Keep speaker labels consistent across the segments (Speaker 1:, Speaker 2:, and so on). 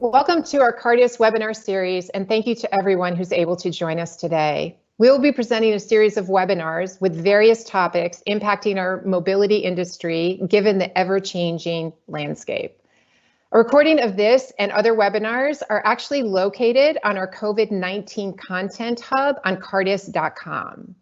Speaker 1: Welcome to our Cartus webinar series, and thank you to everyone who's able to join us today. We will be presenting a series of webinars with various topics impacting our mobility industry, given the ever-changing landscape. A recording of this and other webinars are actually located on our COVID-19 content hub on cartus.com.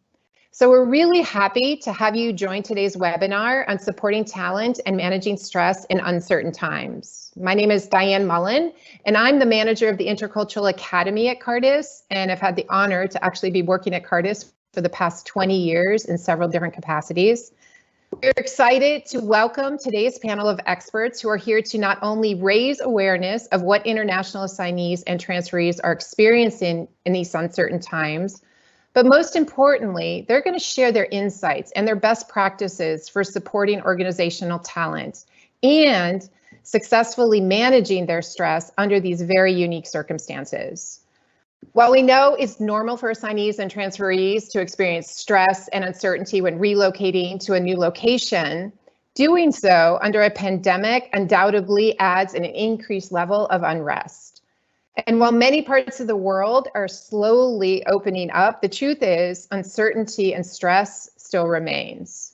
Speaker 1: So we're really happy to have you join today's webinar on supporting talent and managing stress in uncertain times. My name is Diane Mullen, and I'm the manager of the Intercultural Academy at Cartus, and I've had the honor to actually be working at Cartus for the past 20 years in several different capacities. We're excited to welcome today's panel of experts who are here to not only raise awareness of what international assignees and transferees are experiencing in these uncertain times, but most importantly, they're going to share their insights and their best practices for supporting organizational talent and successfully managing their stress under these very unique circumstances. While we know it's normal for assignees and transferees to experience stress and uncertainty when relocating to a new location, doing so under a pandemic undoubtedly adds an increased level of unrest. And while many parts of the world are slowly opening up, the truth is uncertainty and stress still remains.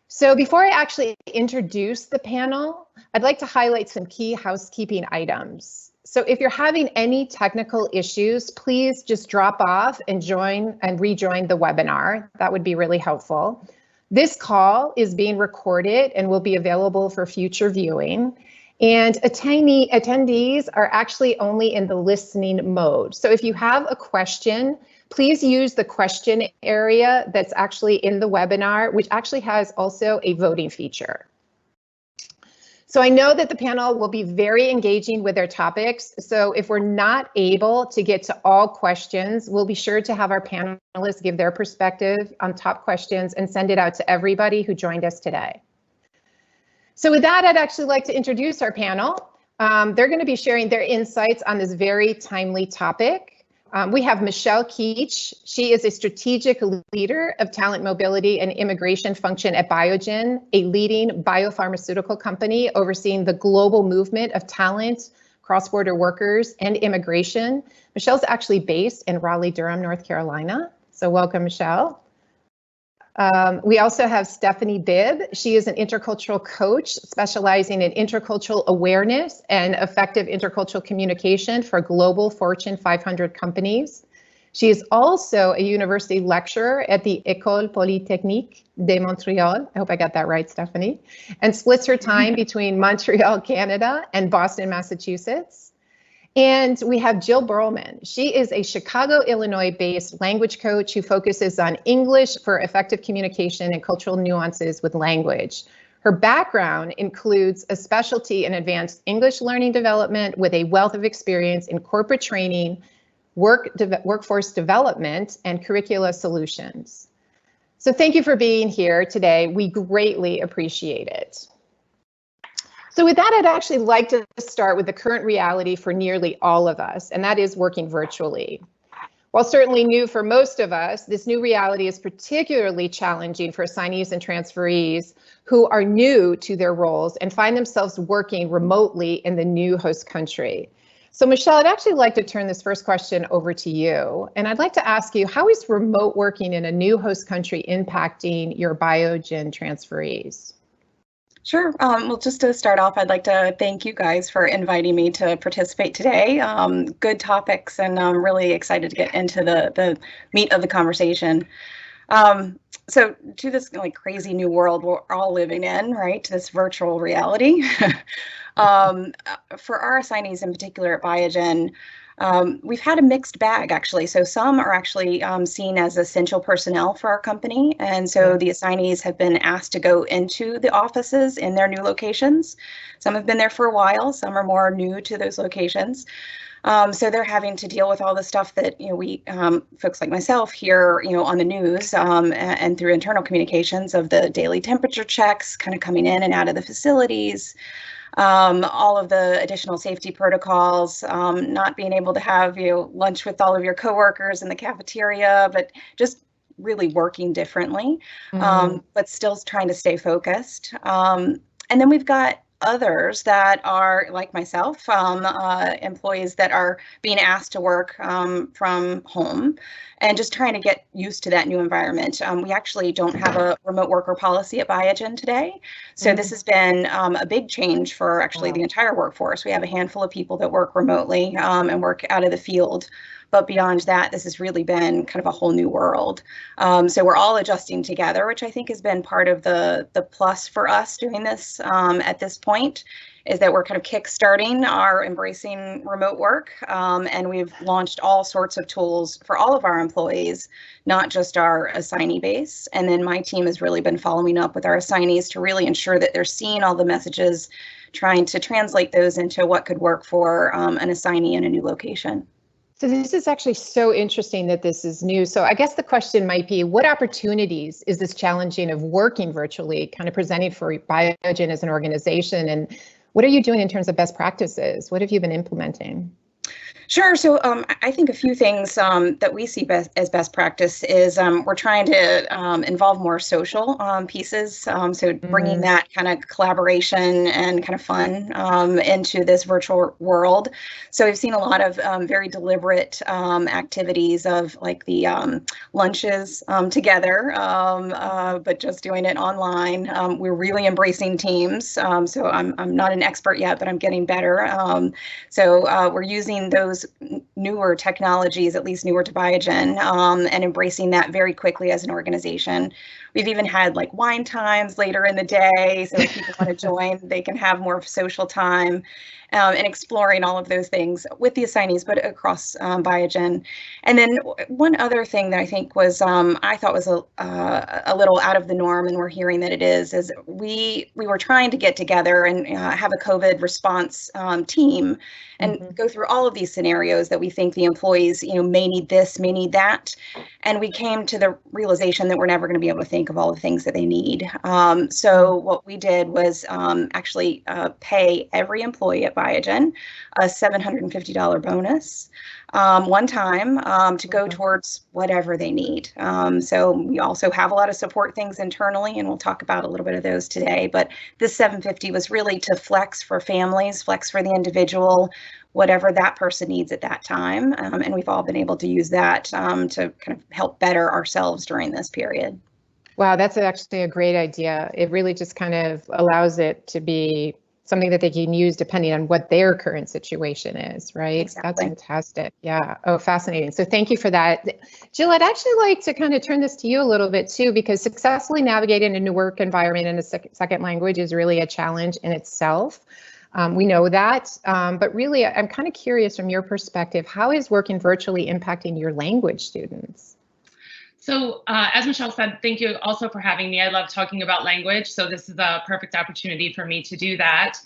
Speaker 1: So before I actually introduce the panel, I'd like to highlight some key housekeeping items. So if you're having any technical issues, please just drop off and join and rejoin the webinar. That would be really helpful. This call is being recorded and will be available for future viewing. And attendees are actually only in the listening mode. So if you have a question, please use the question area that's actually in the webinar, which actually has also a voting feature. So I know that the panel will be very engaging with their topics. So if we're not able to get to all questions, we'll be sure to have our panelists give their perspective on top questions and send it out to everybody who joined us today. So with that, I'd actually like to introduce our panel. They're going to be sharing their insights on this very timely topic. We have Michelle Keach. She is a strategic leader of talent mobility and immigration function at Biogen, a leading biopharmaceutical company overseeing the global movement of talent, cross-border workers, and immigration. Michelle's actually based in Raleigh-Durham, North Carolina. So welcome, Michelle. We also have Stephanie Bibb. She is an intercultural coach specializing in intercultural awareness and effective intercultural communication for global Fortune 500 companies. She is also a university lecturer at the École Polytechnique de Montréal. I hope I got that right, Stephanie, and splits her time between Montreal, Canada, and Boston, Massachusetts. And we have Jill Burlman. She is a Chicago, Illinois-based language coach who focuses on English for effective communication and cultural nuances with language. Her background includes a specialty in advanced English learning development with a wealth of experience in corporate training, workforce development, and curricula solutions. So thank you for being here today. We greatly appreciate it. So with that, I'd actually like to start with the current reality for nearly all of us, and that is working virtually. While certainly new for most of us, this new reality is particularly challenging for assignees and transferees who are new to their roles and find themselves working remotely in the new host country. So Michelle, I'd actually like to turn this first question over to you, and I'd like to ask you, how is remote working in a new host country impacting your Biogen transferees?
Speaker 2: Sure. Well, just to start off, I'd like to thank you guys for inviting me to participate today. Good topics, and I'm really excited to get into the meat of the conversation. So to this crazy new world we're all living in, right? This virtual reality. For our assignees in particular at Biogen, we've had a mixed bag, actually. So some are actually seen as essential personnel for our company. And so the assignees have been asked to go into the offices in their new locations. Some have been there for a while. Some are more new to those locations. So they're having to deal with all the stuff that, we folks like myself hear, on the news and through internal communications of the daily temperature checks kind of coming in and out of the facilities. All of the additional safety protocols, not being able to have lunch with all of your coworkers in the cafeteria, but just really working differently, but still trying to stay focused. And then we've got others that are like myself, employees that are being asked to work from home and just trying to get used to that new environment. We actually don't have a remote worker policy at Biogen today. So this has been a big change for actually the entire workforce. We have a handful of people that work remotely and work out of the field. But beyond that, this has really been kind of a whole new world. So we're all adjusting together, which I think has been part of the plus for us doing this at this point, is that we're kind of kickstarting our embracing remote work. And we've launched all sorts of tools for all of our employees, not just our assignee base. And then my team has really been following up with our assignees to really ensure that they're seeing all the messages, trying to translate those into what could work for an assignee in a new location.
Speaker 1: So this is actually so interesting that this is new. So I guess the question might be, what opportunities is this challenging of working virtually kind of presenting for Biogen as an organization? And what are you doing in terms of best practices? What have you been implementing?
Speaker 2: Sure. So I think a few things that we see as best practice is we're trying to involve more social pieces. So bringing that kind of collaboration and kind of fun into this virtual world. So we've seen a lot of very deliberate activities of like the lunches together, but just doing it online. We're really embracing Teams. So I'm not an expert yet, but I'm getting better. So we're using those newer technologies, at least newer to Biogen, and embracing that very quickly as an organization. We've even had like wine times later in the day, so if people want to join, they can have more social time, and exploring all of those things with the assignees, but across Biogen. And then one other thing that I think was, I thought was a little out of the norm, and we're hearing that it is we were trying to get together and have a COVID response team and go through all of these scenarios that we think the employees, may need this, may need that. And we came to the realization that we're never going to be able to think of all the things that they need. So what we did was actually pay every employee at Biogen a $750 bonus one time to go towards whatever they need. So we also have a lot of support things internally, and we'll talk about a little bit of those today. But this $750 was really to flex for families, flex for the individual, whatever that person needs at that time. And we've all been able to use that to kind of help better ourselves during this period.
Speaker 1: Wow, that's actually a great idea. It really just kind of allows it to be something that they can use depending on what their current situation is, right?
Speaker 2: Exactly.
Speaker 1: That's fantastic. Yeah. Oh, fascinating. So thank you for that. Jill, I'd actually like to kind of turn this to you a little bit too, because successfully navigating a new work environment in a second language is really a challenge in itself. We know that, but really I'm kind of curious from your perspective, how is working virtually impacting your language students?
Speaker 3: So as Michelle said, thank you also for having me. I love talking about language, so this is a perfect opportunity for me to do that.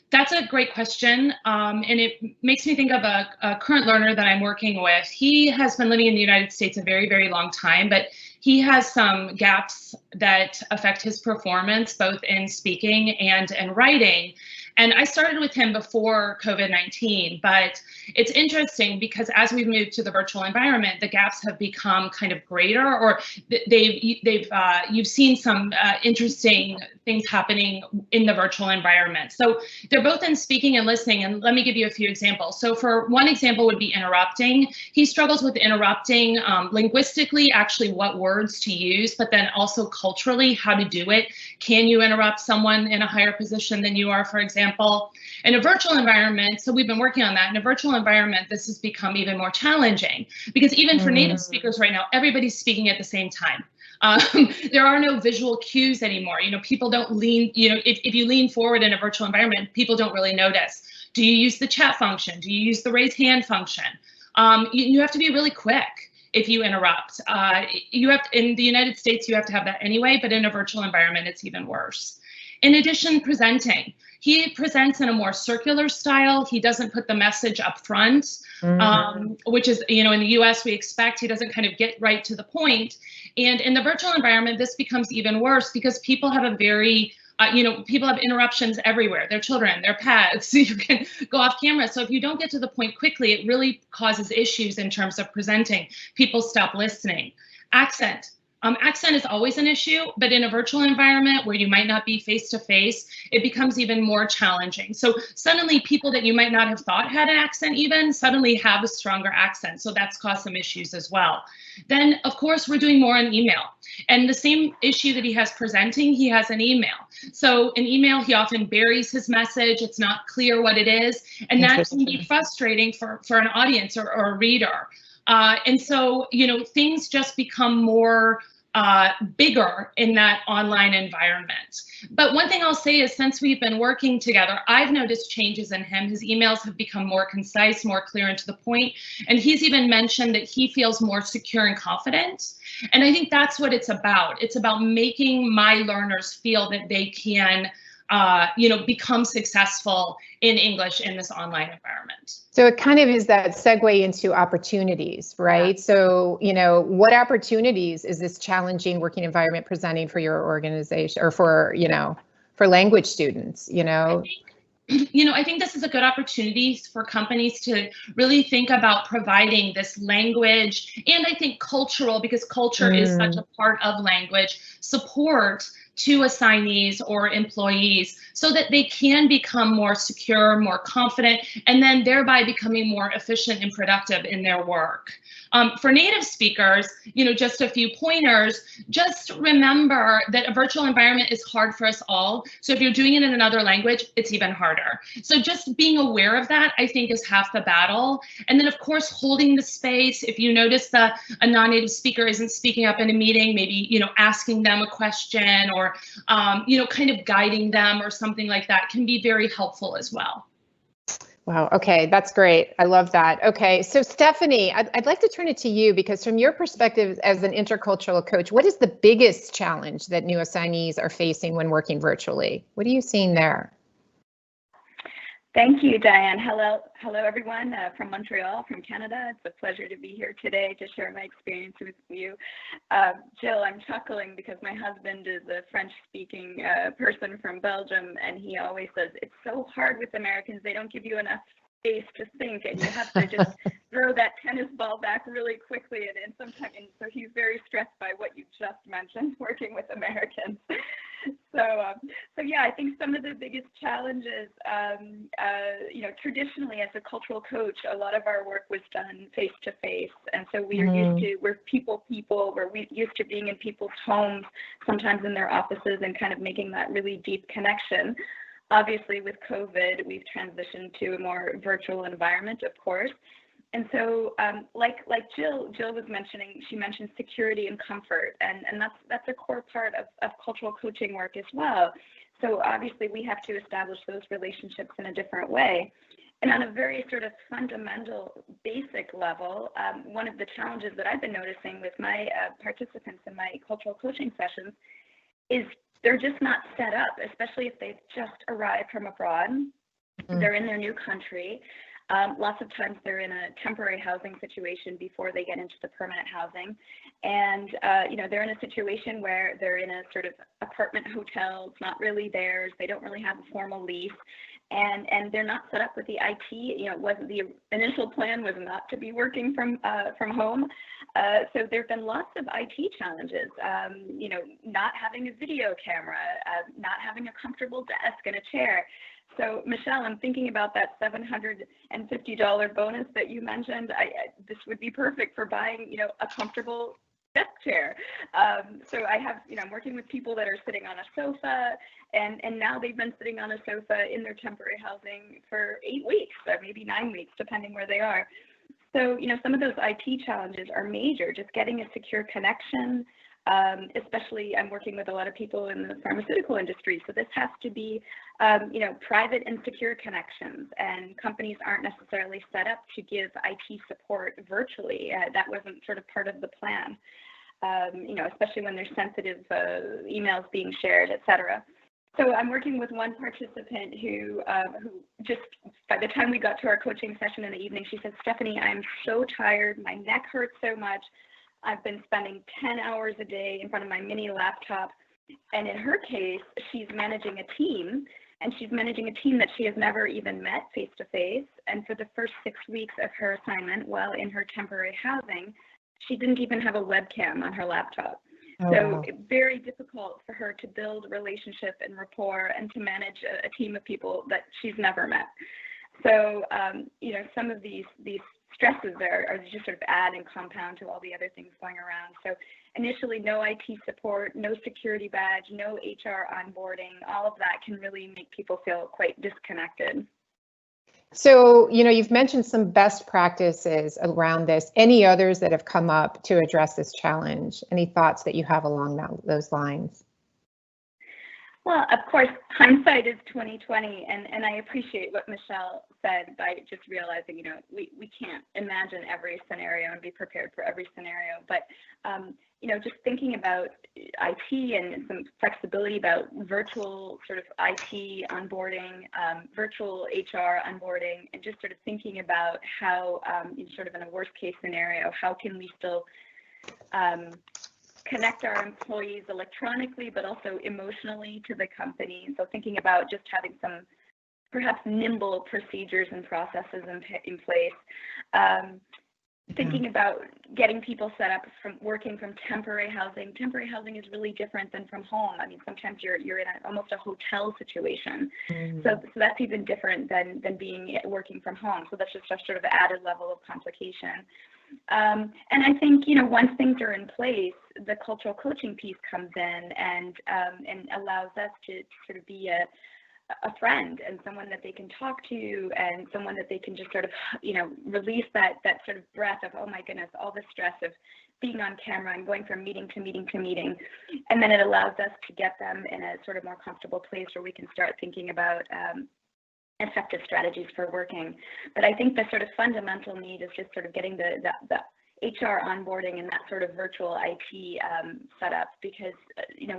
Speaker 3: That's a great question, and it makes me think of a current learner that I'm working with. He has been living in the United States a very, very long time, but he has some gaps that affect his performance, both in speaking and in writing. And I started with him before COVID-19, but it's interesting because as we've moved to the virtual environment, the gaps have become kind of greater, or you've seen some interesting things happening in the virtual environment. So they're both in speaking and listening, and let me give you a few examples. So for one example would be interrupting. He struggles with interrupting linguistically, actually what words to use, but then also culturally how to do it. Can you interrupt someone in a higher position than you are, for example? In a virtual environment, so we've been working on that. In a virtual environment, this has become even more challenging because even for native speakers right now, everybody's speaking at the same time. There are no visual cues anymore. People don't lean, if you lean forward in a virtual environment, people don't really notice. Do you use the chat function? Do you use the raise hand function? You have to be really quick if you interrupt. In the United States, you have to have that anyway, but in a virtual environment, it's even worse. In addition, presenting. He presents in a more circular style. He doesn't put the message up front, which is, in the US, we expect he doesn't kind of get right to the point. And in the virtual environment, this becomes even worse because people have a very, people have interruptions everywhere. Their children, their pets, you can go off camera. So if you don't get to the point quickly, it really causes issues in terms of presenting. People stop listening. Accent. Accent is always an issue, but in a virtual environment where you might not be face-to-face, it becomes even more challenging. So suddenly people that you might not have thought had an accent even suddenly have a stronger accent. So that's caused some issues as well. Then, of course, we're doing more in email. And the same issue that he has presenting, he has an email. So in email, he often buries his message. It's not clear what it is. And that can be frustrating for an audience or a reader. And so, things just become more bigger in that online environment. But one thing I'll say is since we've been working together, I've noticed changes in him. His emails have become more concise, more clear and to the point. And he's even mentioned that he feels more secure and confident. And I think that's what it's about. It's about making my learners feel that they can become successful in English in this online environment.
Speaker 1: So it kind of is that segue into opportunities, right? Yeah. So, what opportunities is this challenging working environment presenting for your organization or for language students,
Speaker 3: I think this is a good opportunity for companies to really think about providing this language and I think cultural, because culture is such a part of language, support to assignees or employees so that they can become more secure, more confident, and then thereby becoming more efficient and productive in their work. For native speakers, just a few pointers, just remember that a virtual environment is hard for us all. So if you're doing it in another language, it's even harder. So just being aware of that, I think, is half the battle. And then, of course, holding the space. If you notice that a non-native speaker isn't speaking up in a meeting, maybe, asking them a question or, kind of guiding them or something like that can be very helpful as well.
Speaker 1: Wow. Okay. That's great. I love that. Okay. So Stephanie, I'd like to turn it to you because from your perspective as an intercultural coach, what is the biggest challenge that new assignees are facing when working virtually? What are you seeing there?
Speaker 4: Thank you, Diane. Hello everyone from Montreal, from Canada. It's a pleasure to be here today to share my experience with you. Jill, I'm chuckling because my husband is a French-speaking person from Belgium, and he always says, it's so hard with Americans. They don't give you enough space to think, and you have to just throw that tennis ball back really quickly. And sometimes, so he's very stressed by what you just mentioned, working with Americans. So yeah, I think some of the biggest challenges, traditionally as a cultural coach, a lot of our work was done face to face, and so we're people. We're used to being in people's homes, sometimes in their offices, and kind of making that really deep connection. Obviously, with COVID, we've transitioned to a more virtual environment, of course. And so, like Jill was mentioning, she mentioned security and comfort, and that's a core part of cultural coaching work as well. So obviously, we have to establish those relationships in a different way. And on a very sort of fundamental, basic level, one of the challenges that I've been noticing with my participants in my cultural coaching sessions is they're just not set up, especially if they've just arrived from abroad. They're in their new country. Lots of times they're in a temporary housing situation before they get into the permanent housing. And, they're in a situation where they're in a sort of apartment hotel. It's not really theirs. They don't really have a formal lease. And they're not set up with the IT. Wasn't the initial plan was not to be working from home. So there've been lots of IT challenges. Not having a video camera, not having a comfortable desk and a chair. So Michelle, I'm thinking about that $750 bonus that you mentioned. This would be perfect for buying, a comfortable desk chair. So I have, I'm working with people that are sitting on a sofa, and now they've been sitting on a sofa in their temporary housing for 8 weeks, or maybe 9 weeks, depending where they are. So, some of those IT challenges are major, just getting a secure connection. Especially, I'm working with a lot of people in the pharmaceutical industry, so this has to be, private and secure connections, and companies aren't necessarily set up to give IT support virtually. That wasn't sort of part of the plan, especially when there's sensitive emails being shared, et cetera. So I'm working with one participant who just, by the time we got to our coaching session in the evening, she said, Stephanie, I'm so tired, my neck hurts so much. I've been spending 10 hours a day in front of my mini laptop. And in her case, she's managing a team, and she's managing a team that she has never even met face to face. And for the first 6 weeks of her assignment, while in her temporary housing, she didn't even have a webcam on her laptop.
Speaker 1: Oh,
Speaker 4: So
Speaker 1: wow.
Speaker 4: very difficult for her to build relationship and rapport and to manage a team of people that she's never met. So, some of these stresses are just sort of add and compound to all the other things going around. So initially, no IT support, no security badge, no HR onboarding, all of that can really make people feel quite disconnected.
Speaker 1: So, you've mentioned some best practices around this. Any others that have come up to address this challenge? Any thoughts that you have along those lines?
Speaker 4: Well, of course, hindsight is 2020, and I appreciate what Michelle said by just realizing, we can't imagine every scenario and be prepared for every scenario. But, just thinking about IT and some flexibility about virtual sort of IT onboarding, virtual HR onboarding, and just sort of thinking about how, sort of in a worst case scenario, how can we still connect our employees electronically, but also emotionally to the company. So thinking about just having some perhaps nimble procedures and processes in place. Thinking about getting people set up from working from temporary housing. Temporary housing is really different than from home. I mean, sometimes you're in almost a hotel situation. So that's even different than working from home. So that's just a sort of added level of complication. And I think, once things are in place, the cultural coaching piece comes in and allows us to sort of be a friend and someone that they can talk to and someone that they can just sort of, release that sort of breath of, oh my goodness, all the stress of being on camera and going from meeting to meeting to meeting. And then it allows us to get them in a sort of more comfortable place where we can start thinking about effective strategies for working. But I think the sort of fundamental need is just sort of getting the HR onboarding and that sort of virtual IT setup, because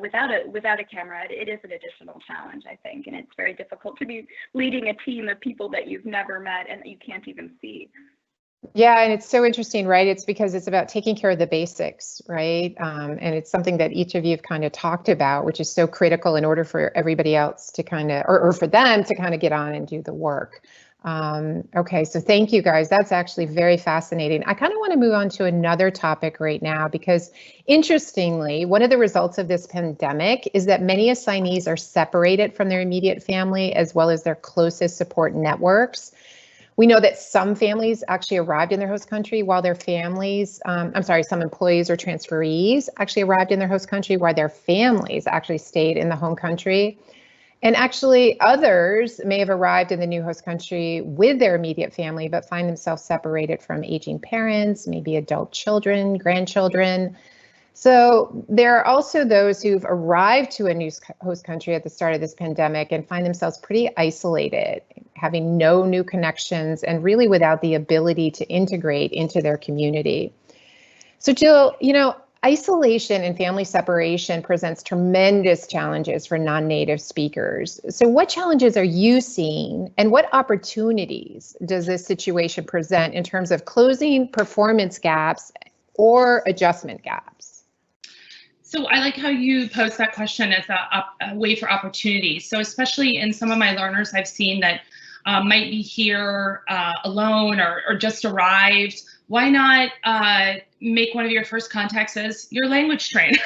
Speaker 4: without a camera, it is an additional challenge, I think, and it's very difficult to be leading a team of people that you've never met and that you can't even see.
Speaker 1: Yeah, and it's so interesting, right? It's because it's about taking care of the basics, right? And it's something that each of you have kind of talked about, which is so critical in order for everybody else to kind of, or for them to kind of get on and do the work. Okay, so thank you guys. That's actually very fascinating. I kind of want to move on to another topic right now, because interestingly, one of the results of this pandemic is that many assignees are separated from their immediate family as well as their closest support networks. We know that some families actually arrived in their host country while their families, some employees or transferees actually arrived in their host country while their families actually stayed in the home country. And actually others may have arrived in the new host country with their immediate family, but find themselves separated from aging parents, maybe adult children, grandchildren. So there are also those who've arrived to a new host country at the start of this pandemic and find themselves pretty isolated, having no new connections and really without the ability to integrate into their community. So Jill, isolation and family separation presents tremendous challenges for non-native speakers. So what challenges are you seeing and what opportunities does this situation present in terms of closing performance gaps or adjustment gaps?
Speaker 3: So I like how you pose that question as a way for opportunities. So especially in some of my learners I've seen that might be here alone or just arrived, why not make one of your first contacts as your language trainer?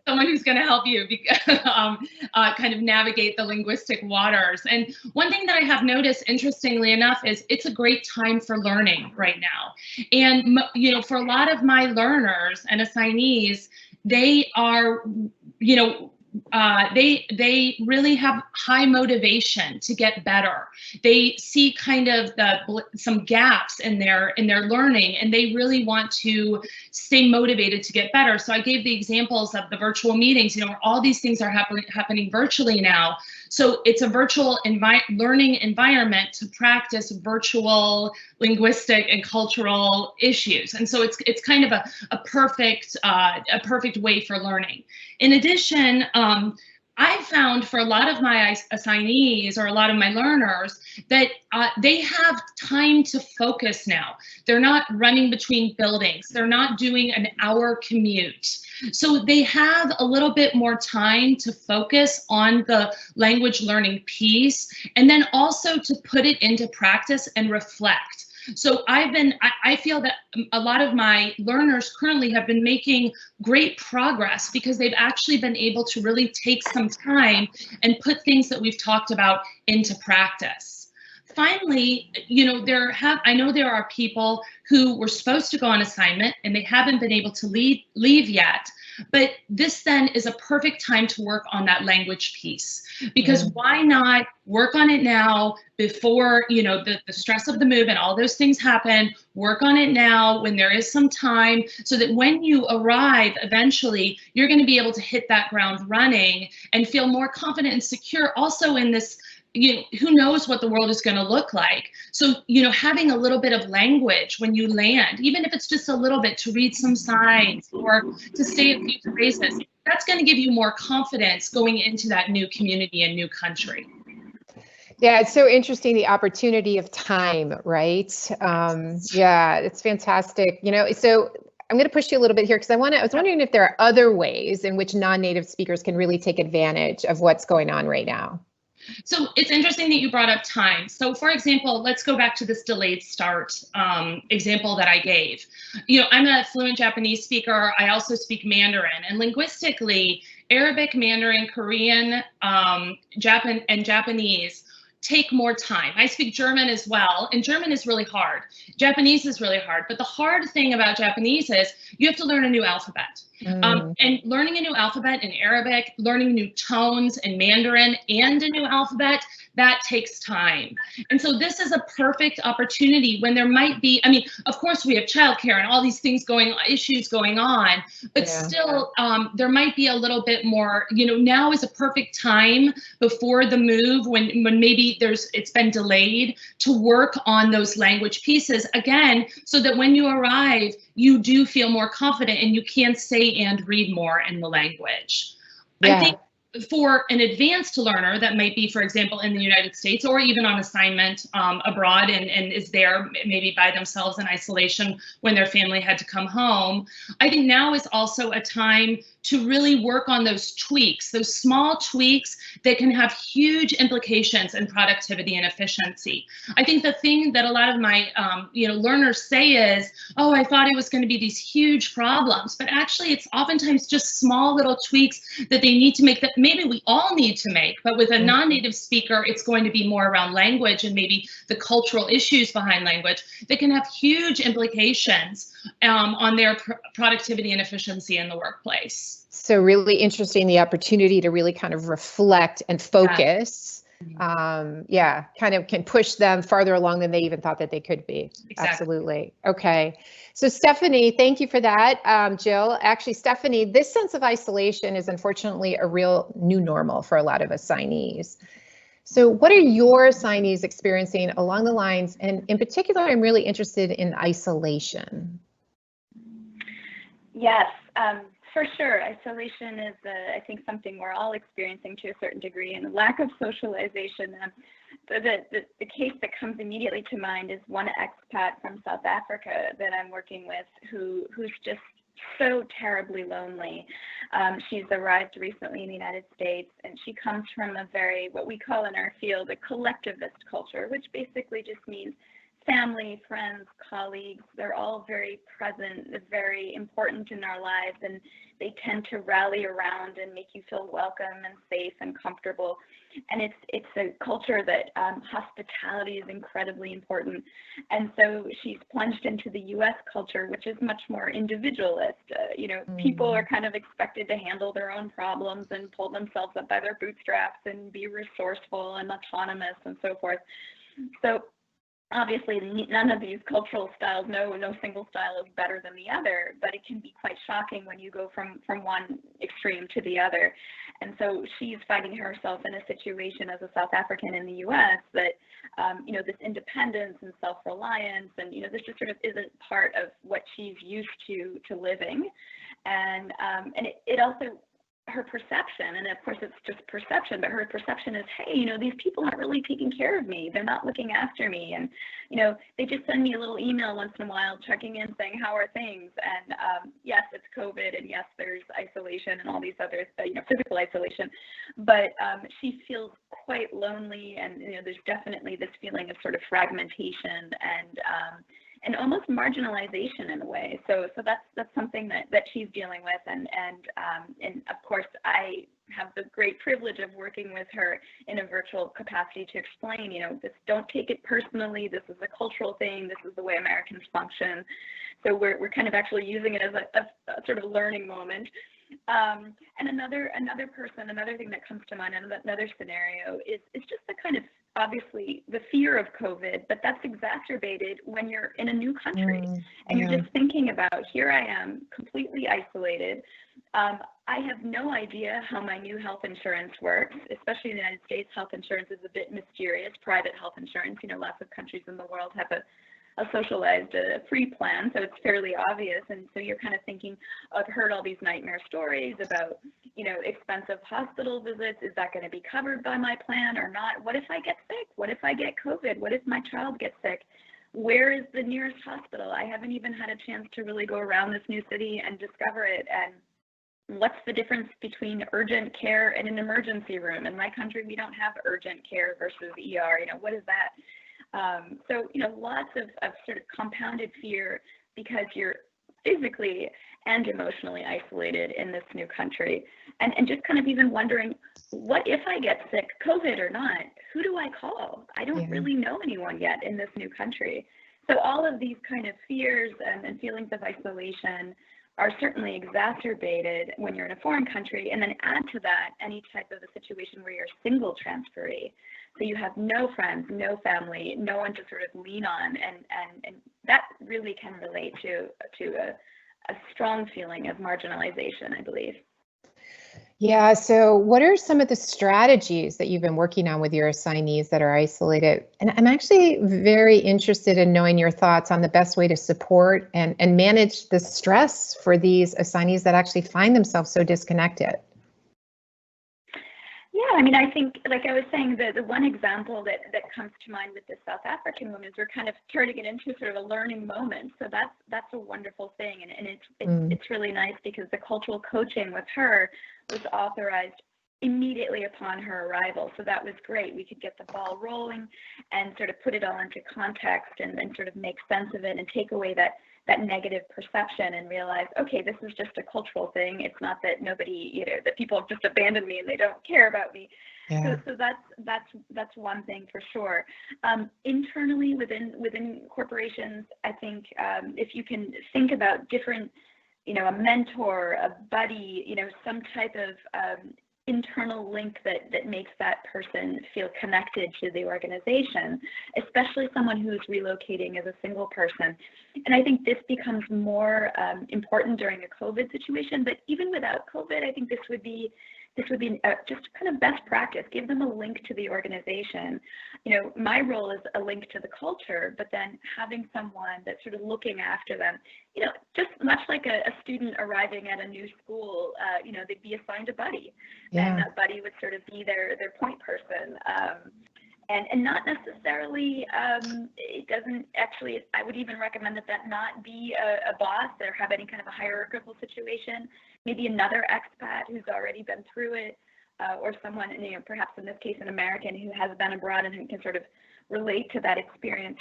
Speaker 3: Someone who's going to help you kind of navigate the linguistic waters. And one thing that I have noticed, interestingly enough, is it's a great time for learning right now. And for a lot of my learners and assignees, they are, they really have high motivation to get better. They see kind of some gaps in their learning, and they really want to stay motivated to get better. So I gave the examples of the virtual meetings. All these things are happening virtually now. So it's a virtual learning environment to practice virtual linguistic and cultural issues. And so it's kind of a perfect way for learning. In addition, I found for a lot of my assignees or a lot of my learners that they have time to focus now. They're not running between buildings. They're not doing an hour commute. So they have a little bit more time to focus on the language learning piece, and then also to put it into practice and reflect. So I feel that a lot of my learners currently have been making great progress because they've actually been able to really take some time and put things that we've talked about into practice. Finally, I know there are people who were supposed to go on assignment and they haven't been able to leave yet. But this then is a perfect time to work on that language piece, because why not work on it now before, the stress of the move and all those things happen. Work on it now when there is some time, so that when you arrive, eventually you're going to be able to hit that ground running and feel more confident and secure also in this. Who knows what the world is going to look like. So, having a little bit of language when you land, even if it's just a little bit, to read some signs or to say a few phrases, that's going to give you more confidence going into that new community and new country.
Speaker 1: Yeah, it's so interesting, the opportunity of time, right? Yeah, it's fantastic. So I'm going to push you a little bit here because I was wondering if there are other ways in which non-native speakers can really take advantage of what's going on right now.
Speaker 3: So it's interesting that you brought up time. So for example, let's go back to this delayed start example that I gave. I'm a fluent Japanese speaker. I also speak Mandarin, and linguistically, Arabic, Mandarin, Korean, Japanese take more time. I speak German as well, and German is really hard. Japanese is really hard, but the hard thing about Japanese is you have to learn a new alphabet. And learning a new alphabet in Arabic, learning new tones in Mandarin and a new alphabet, that takes time. And so this is a perfect opportunity when there might be, of course we have childcare and all these things issues going on, but still there might be a little bit more, now is a perfect time before the move when maybe it's been delayed, to work on those language pieces again, so that when you arrive, you do feel more confident and you can say and read more in the language. Yeah. I think for an advanced learner that might be, for example, in the United States or even on assignment abroad and is there maybe by themselves in isolation when their family had to come home, I think now is also a time to really work on those tweaks, those small tweaks that can have huge implications in productivity and efficiency. I think the thing that a lot of my learners say is, oh, I thought it was going to be these huge problems, but actually it's oftentimes just small little tweaks that they need to make, that maybe we all need to make, but with a non-native speaker, it's going to be more around language and maybe the cultural issues behind language that can have huge implications on their productivity and efficiency in the workplace.
Speaker 1: So really interesting, the opportunity to really kind of reflect and focus. Kind of can push them farther along than they even thought that they could be. Exactly. Absolutely. Okay. So Stephanie, thank you for that. Jill, actually, Stephanie, this sense of isolation is unfortunately a real new normal for a lot of assignees. So what are your assignees experiencing along the lines? And in particular, I'm really interested in isolation.
Speaker 4: Yes. For sure, isolation is, I think, something we're all experiencing to a certain degree, and the lack of socialization. The case that comes immediately to mind is one expat from South Africa that I'm working with who's just so terribly lonely. She's arrived recently in the United States, and she comes from a very, what we call in our field, a collectivist culture, which basically just means family, friends, colleagues, they're all very present, they're very important in our lives, and they tend to rally around and make you feel welcome and safe and comfortable. And it's a culture that hospitality is incredibly important. And so she's plunged into the US culture, which is much more individualist. People are kind of expected to handle their own problems and pull themselves up by their bootstraps and be resourceful and autonomous and so forth. So obviously, none of these cultural styles, no single style is better than the other, but it can be quite shocking when you go from one extreme to the other. And so she's finding herself in a situation as a South African in the US that, this independence and self-reliance and, this just sort of isn't part of what she's used to living. And it also, her perception, and of course it's just perception, but her perception is, hey, these people aren't really taking care of me. They're not looking after me. And, they just send me a little email once in a while checking in saying, how are things? And yes, it's COVID, and yes, there's isolation and all these other, physical isolation, but she feels quite lonely, and there's definitely this feeling of sort of fragmentation and almost marginalization in a way. So that's something that she's dealing with, and of course I have the great privilege of working with her in a virtual capacity to explain, this, don't take it personally. This is a cultural thing. This is the way Americans function. So we're kind of actually using it as a sort of learning moment. And another thing that comes to mind, another scenario is just the kind of, obviously, the fear of COVID, but that's exacerbated when you're in a new country and you're just thinking about, here I am completely isolated. I have no idea how my new health insurance works, especially in the United States. Health insurance is a bit mysterious, private health insurance. Lots of countries in the world have a socialized free plan, so it's fairly obvious. And so you're kind of thinking, I've heard all these nightmare stories about, expensive hospital visits. Is that going to be covered by my plan or not? What if I get sick? What if I get COVID? What if my child gets sick? Where is the nearest hospital? I haven't even had a chance to really go around this new city and discover it. And what's the difference between urgent care and an emergency room? In my country, we don't have urgent care versus ER. What is that? So, lots of sort of compounded fear because you're physically and emotionally isolated in this new country. And just kind of even wondering, what if I get sick, COVID or not? Who do I call? I don't really know anyone yet in this new country. So all of these kind of fears and feelings of isolation are certainly exacerbated when you're in a foreign country, and then add to that any type of a situation where you're a single transferee. So you have no friends, no family, no one to sort of lean on, and that really can relate to a strong feeling of marginalization, I believe.
Speaker 1: Yeah, so what are some of the strategies that you've been working on with your assignees that are isolated? And I'm actually very interested in knowing your thoughts on the best way to support and manage the stress for these assignees that actually find themselves so disconnected.
Speaker 4: Yeah, I mean, I think, like I was saying, the one example that comes to mind with the South African woman is we're kind of turning it into sort of a learning moment. So that's a wonderful thing, and it's really nice because the cultural coaching with her was authorized immediately upon her arrival. So that was great. We could get the ball rolling and sort of put it all into context and then sort of make sense of it and take away that negative perception and realize, okay, this is just a cultural thing. It's not that nobody, that people have just abandoned me and they don't care about me. Yeah. So that's one thing for sure. Internally within corporations, I think if you can think about different, a mentor, a buddy, some type of internal link that makes that person feel connected to the organization, especially someone who's relocating as a single person. And I think this becomes more important during a COVID situation, but even without COVID, I think this would be just kind of best practice. Give them a link to the organization. My role is a link to the culture, but then having someone that's sort of looking after them, just much like a student arriving at a new school, they'd be assigned a buddy, and that buddy would sort of be their point person. And not necessarily, it doesn't actually, I would even recommend that not be a boss or have any kind of a hierarchical situation. Maybe another expat who's already been through it, or someone, perhaps in this case, an American who has been abroad and who can sort of relate to that experience.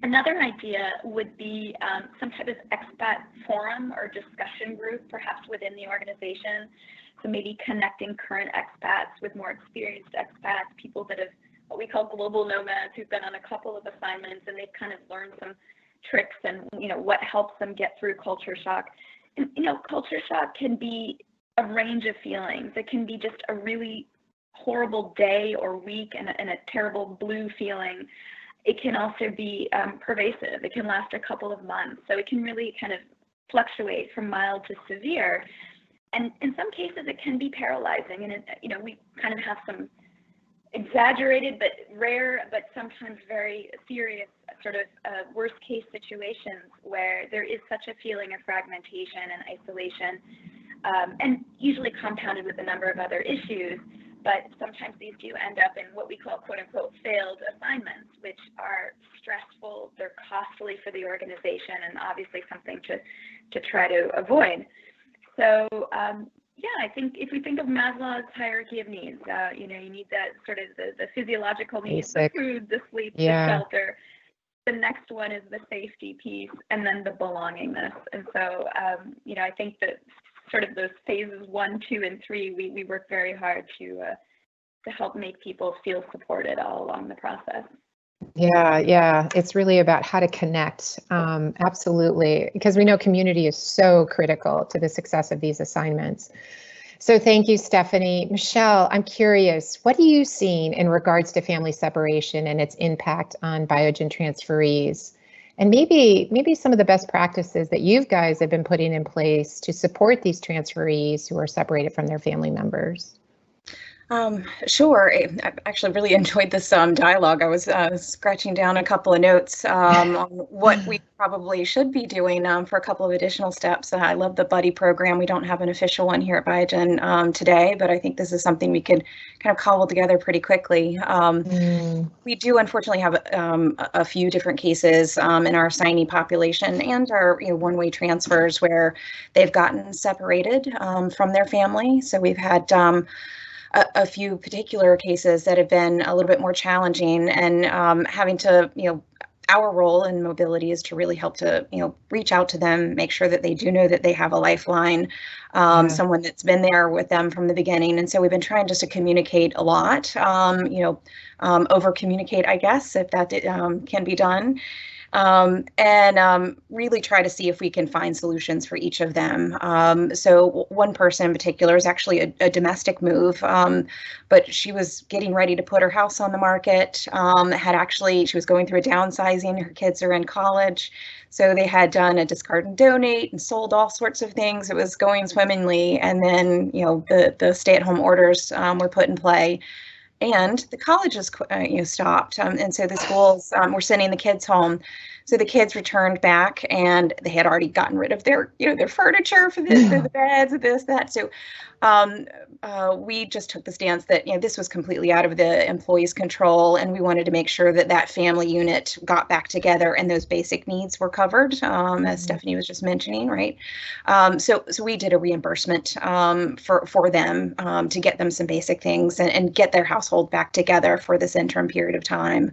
Speaker 4: Another idea would be some type of expat forum or discussion group, perhaps within the organization. So maybe connecting current expats with more experienced expats, people that have what we call global nomads who've been on a couple of assignments and they've kind of learned some tricks and what helps them get through culture shock. And culture shock can be a range of feelings. It can be just a really horrible day or week and a terrible blue feeling. It can also be pervasive. It can last a couple of months. So it can really kind of fluctuate from mild to severe. And in some cases, it can be paralyzing. And we kind of have some exaggerated but rare but sometimes very serious sort of worst case situations where there is such a feeling of fragmentation and isolation, and usually compounded with a number of other issues. But sometimes these do end up in what we call quote unquote failed assignments, which are stressful, they're costly for the organization, and obviously something to try to avoid. So I think if we think of Maslow's hierarchy of needs, you need that sort of the physiological needs, the food, the sleep, the shelter. The next one is the safety piece, and then the belongingness. And so, I think that sort of those phases 1, 2, and 3, we work very hard to help make people feel supported all along the process.
Speaker 1: Yeah. It's really about how to connect. Absolutely. Because we know community is so critical to the success of these assignments. So thank you, Stephanie. Michelle, I'm curious, what are you seeing in regards to family separation and its impact on Biogen transferees? And maybe some of the best practices that you guys have been putting in place to support these transferees who are separated from their family members.
Speaker 2: Sure. I actually really enjoyed this dialogue. I was scratching down a couple of notes on what we probably should be doing for a couple of additional steps. I love the buddy program. We don't have an official one here at Biogen today, but I think this is something we could kind of cobble together pretty quickly. We do unfortunately have a few different cases in our assignee population and our one-way transfers where they've gotten separated from their family. So we've had a few particular cases that have been a little bit more challenging, and having to, our role in mobility is to really help to, reach out to them, make sure that they do know that they have a lifeline, someone that's been there with them from the beginning. And so we've been trying just to communicate a lot, over communicate, I guess, if that can be done. And really try to see if we can find solutions for each of them. So one person in particular is actually a domestic move, but she was getting ready to put her house on the market, she was going through a downsizing, her kids are in college. So they had done a discard and donate and sold all sorts of things. It was going swimmingly. And then, the stay-at-home orders were put in play. And the colleges, stopped, and so the schools were sending the kids home. So the kids returned back, and they had already gotten rid of their, their furniture for the beds, this, that. So we just took the stance that, this was completely out of the employee's control, and we wanted to make sure that that family unit got back together and those basic needs were covered, as Stephanie was just mentioning, right? So we did a reimbursement for them to get them some basic things and get their household back together for this interim period of time.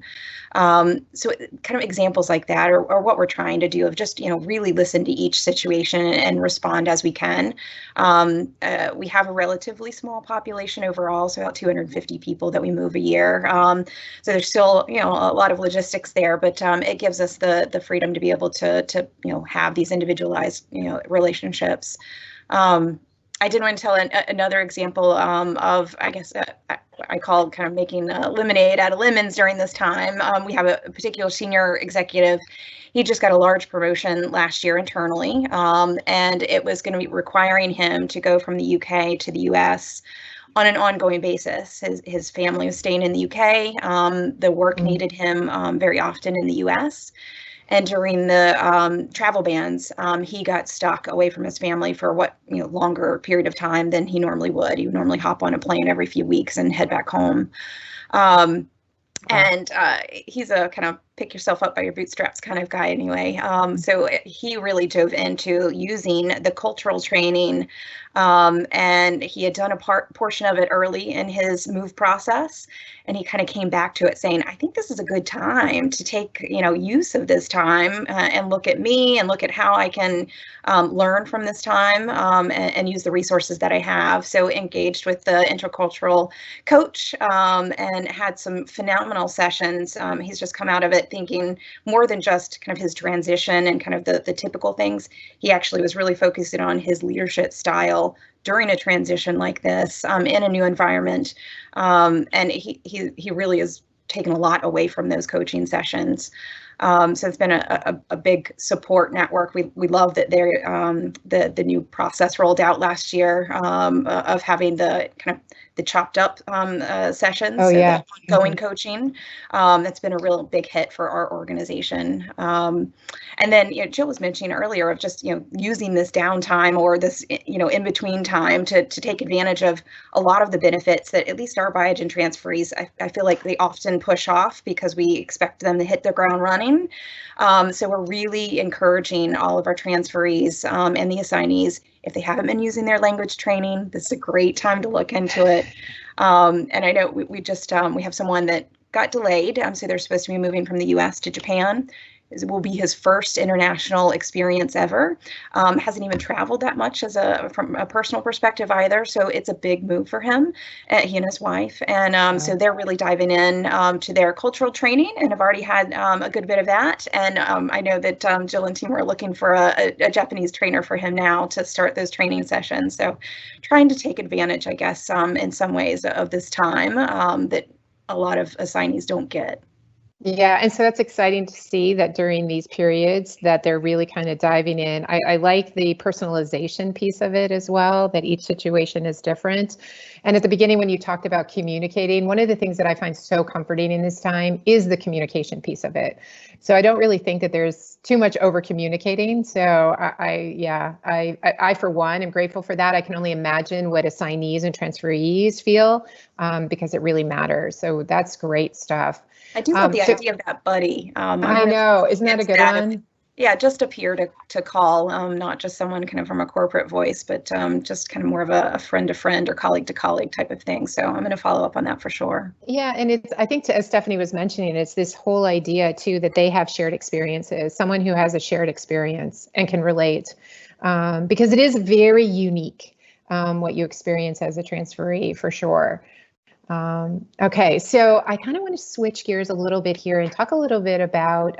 Speaker 2: So kind of examples like that are what we're trying to do, of just, really listen to each situation and respond as we can. We have a relatively small population overall, so about 250 people that we move a year. So there's still, a lot of logistics there, but it gives us the freedom to be able to have these individualized, relationships. I did want to tell another example of, I guess, I call kind of making lemonade out of lemons during this time. We have a particular senior executive. He just got a large promotion last year internally, and it was going to be requiring him to go from the UK to the US on an ongoing basis. His family was staying in the UK. The work needed him very often in the US. And during the travel bans, he got stuck away from his family for longer period of time than he normally would. He would normally hop on a plane every few weeks and head back home. And he's a kind of pick yourself up by your bootstraps kind of guy anyway. So he really dove into using the cultural training, and he had done a portion of it early in his move process. And he kind of came back to it saying, I think this is a good time to take, use of this time and look at me and look at how I can learn from this time and use the resources that I have. So engaged with the intercultural coach and had some phenomenal sessions. He's just come out of it thinking more than just kind of his transition and kind of the typical things. He actually was really focusing on his leadership style during a transition like this in a new environment. And he really has taken a lot away from those coaching sessions. So it's been a big support network. We love that the new process rolled out last year of having the kind of the chopped up sessions.
Speaker 1: Oh, yeah.
Speaker 2: So the ongoing coaching. That's been a real big hit for our organization. And then Jill was mentioning earlier of just using this downtime or this in between time to take advantage of a lot of the benefits that at least our Biogen transferees I feel like they often push off because we expect them to hit the ground running. So we're really encouraging all of our transferees and the assignees If they haven't been using their language training, this is a great time to look into it. And I know we have someone that got delayed, so they're supposed to be moving from the U.S. to Japan. It will be his first international experience ever. Hasn't even traveled that much from a personal perspective either, so it's a big move for him, he and his wife. And so they're really diving in to their cultural training, and have already had a good bit of that. And I know that Jill and team are looking for a Japanese trainer for him now to start those training sessions. So trying to take advantage, I guess, in some ways of this time that a lot of assignees don't get.
Speaker 1: Yeah, and so that's exciting to see that during these periods that they're really kind of diving in. I like the personalization piece of it as well, that each situation is different. And at the beginning, when you talked about communicating, one of the things that I find so comforting in this time is the communication piece of it. So I don't really think that there's too much over communicating. So I for one am grateful for that. I can only imagine what assignees and transferees feel because it really matters. So that's great stuff.
Speaker 2: I do love the idea of that buddy.
Speaker 1: I know, isn't that a good one?
Speaker 2: Yeah, just a peer to call, not just someone kind of from a corporate voice, but just kind of more of a friend to friend or colleague to colleague type of thing. So I'm going to follow up on that for sure.
Speaker 1: Yeah, and I think as Stephanie was mentioning, it's this whole idea too that they have shared experiences, someone who has a shared experience and can relate, because it is very unique what you experience as a transferee for sure. Okay, so I kind of want to switch gears a little bit here and talk a little bit about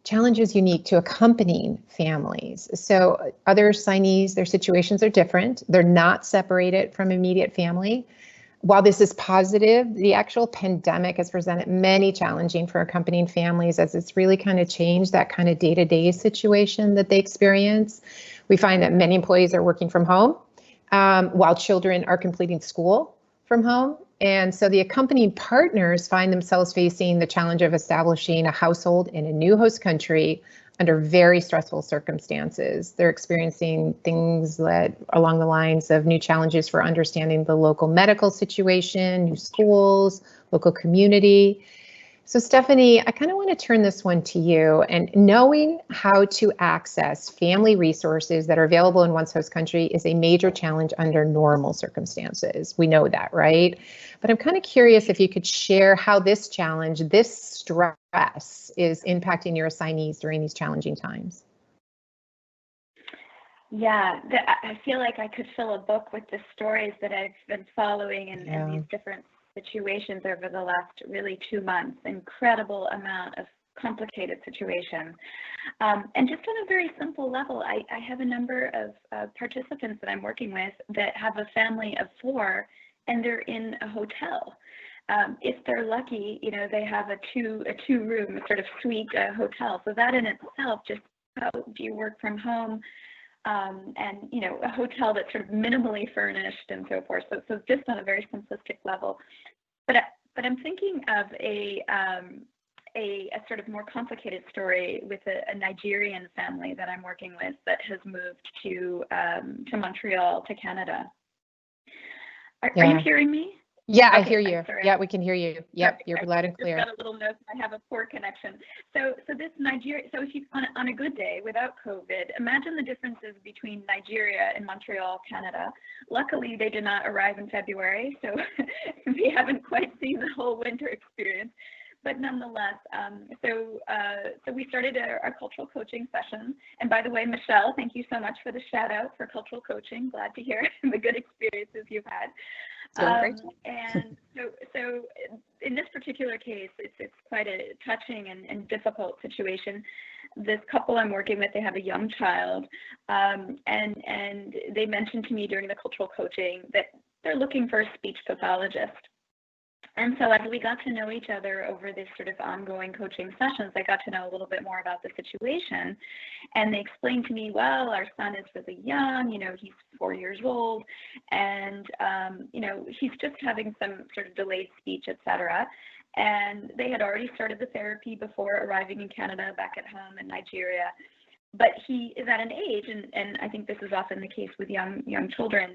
Speaker 1: challenges unique to accompanying families. So other assignees, their situations are different. They're not separated from immediate family. While this is positive, the actual pandemic has presented many challenges for accompanying families as it's really kind of changed that kind of day-to-day situation that they experience. We find that many employees are working from home while children are completing school from home. And so the accompanying partners find themselves facing the challenge of establishing a household in a new host country under very stressful circumstances. They're experiencing things that along the lines of new challenges for understanding the local medical situation, new schools, local community. So Stephanie, I kind of want to turn this one to you, and knowing how to access family resources that are available in one's host country is a major challenge under normal circumstances. We know that, right? But I'm kind of curious if you could share how this challenge, this stress is impacting your assignees during these challenging times.
Speaker 4: Yeah, I feel like I could fill a book with the stories that I've been following and these different situations over the last really 2 months. Incredible amount of complicated situations. And just on a very simple level, I have a number of participants that I'm working with that have a family of 4 and they're in a hotel. If they're lucky, you know, they have a two room sort of suite hotel. So that in itself, just how do you work from home? And, you know, a hotel that's sort of minimally furnished and so forth. So just on a very simplistic level. But I'm thinking of a sort of more complicated story with a Nigerian family that I'm working with that has moved to Montreal, to Canada. Are you hearing me?
Speaker 1: Yeah,
Speaker 4: okay,
Speaker 1: I hear you.
Speaker 4: Sorry.
Speaker 1: Yeah, we can hear you. Yep, you're loud and clear.
Speaker 4: Just got a little note. I have a poor connection. So this Nigeria. So if you on a good day without COVID, imagine the differences between Nigeria and Montreal, Canada. Luckily, they did not arrive in February, so we haven't quite seen the whole winter experience. But nonetheless, so we started our cultural coaching session. And by the way, Michelle, thank you so much for the shout out for cultural coaching. Glad to hear the good experiences you've had. And so in this particular case, it's quite a touching and difficult situation. This couple I'm working with, they have a young child, and they mentioned to me during the cultural coaching that they're looking for a speech pathologist. And so as we got to know each other over this sort of ongoing coaching sessions, I got to know a little bit more about the situation. And they explained to me, well, our son is really young, you know, he's 4 years old, and, you know, he's just having some sort of delayed speech, etc. And they had already started the therapy before arriving in Canada, back at home in Nigeria. but he is at an age, and I think this is often the case with young children,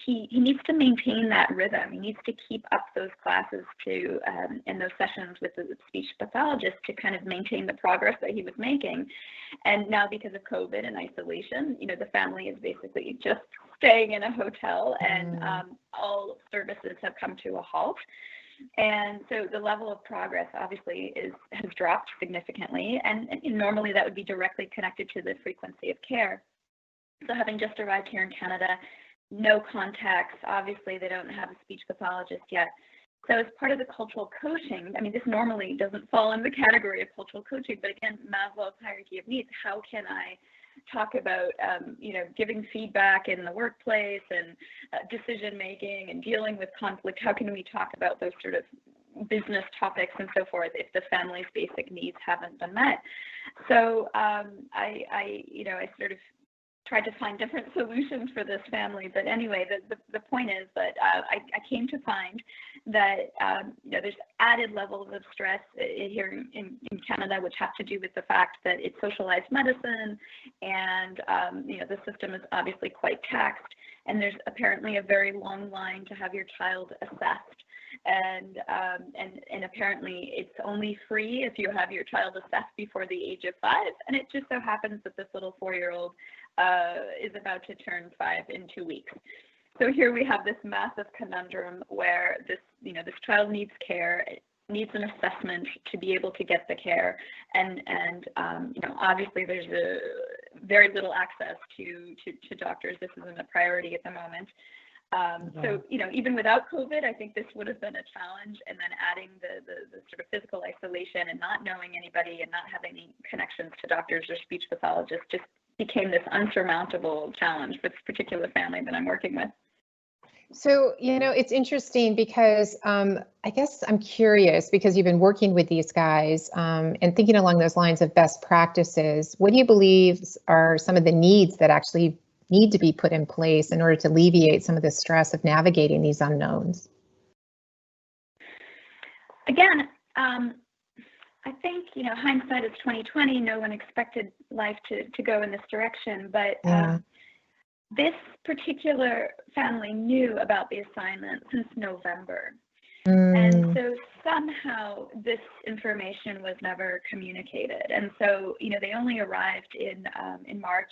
Speaker 4: he needs to maintain that rhythm. He needs to keep up those classes to and those sessions with the speech pathologist to kind of maintain the progress that he was making. And now, because of COVID and isolation, you know, the family is basically just staying in a hotel, and all services have come to a halt. And so the level of progress obviously has dropped significantly, and normally that would be directly connected to the frequency of care. So having just arrived here in Canada, no contacts, obviously they don't have a speech pathologist yet. So as part of the cultural coaching, I mean, this normally doesn't fall in the category of cultural coaching, but again, Maslow's hierarchy of needs, how can I talk about, you know, giving feedback in the workplace and decision making and dealing with conflict? How can we talk about those sort of business topics and so forth if the family's basic needs haven't been met? So I sort of tried to find different solutions for this family. But anyway, the point is that I came to find that you know, there's added levels of stress here in Canada, which have to do with the fact that it's socialized medicine, and you know, the system is obviously quite taxed, and there's apparently a very long line to have your child assessed. And apparently it's only free if you have your child assessed before the age of 5. And it just so happens that this little 4-year-old is about to turn 5 in 2 weeks. So here we have this massive conundrum where this child needs care, needs an assessment to be able to get the care, and you know, obviously there's very little access to doctors. This isn't a priority at the moment. So, you know, even without COVID, I think this would have been a challenge. And then adding the sort of physical isolation and not knowing anybody and not having any connections to doctors or speech pathologists just became this unsurmountable challenge for this particular family that I'm working with.
Speaker 1: So, you know, it's interesting because I guess I'm curious, because you've been working with these guys and thinking along those lines of best practices. What do you believe are some of the needs that actually need to be put in place in order to alleviate some of the stress of navigating these unknowns?
Speaker 4: Again, I think, you know, hindsight is 20/20. No one expected life to go in this direction, but this particular family knew about the assignment since November. And so somehow this information was never communicated. And so, you know, they only arrived in March.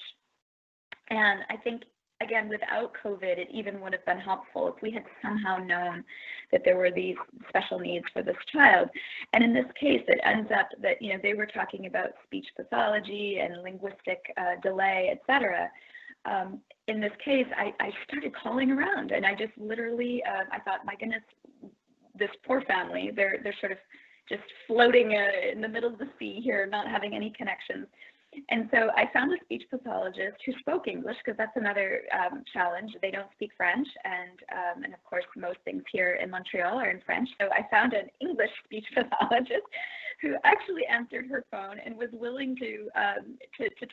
Speaker 4: And I think, again, without COVID, it even would have been helpful if we had somehow known that there were these special needs for this child. And in this case, it ends up that, you know, they were talking about speech pathology and linguistic delay, et cetera. In this case, I started calling around, and I just literally, I thought, my goodness, this poor family, they're sort of just floating in the middle of the sea here, not having any connections. And so I found a speech pathologist who spoke English, because that's another challenge. They don't speak French, and of course most things here in Montreal are in French. So I found an English speech pathologist who actually answered her phone and was willing to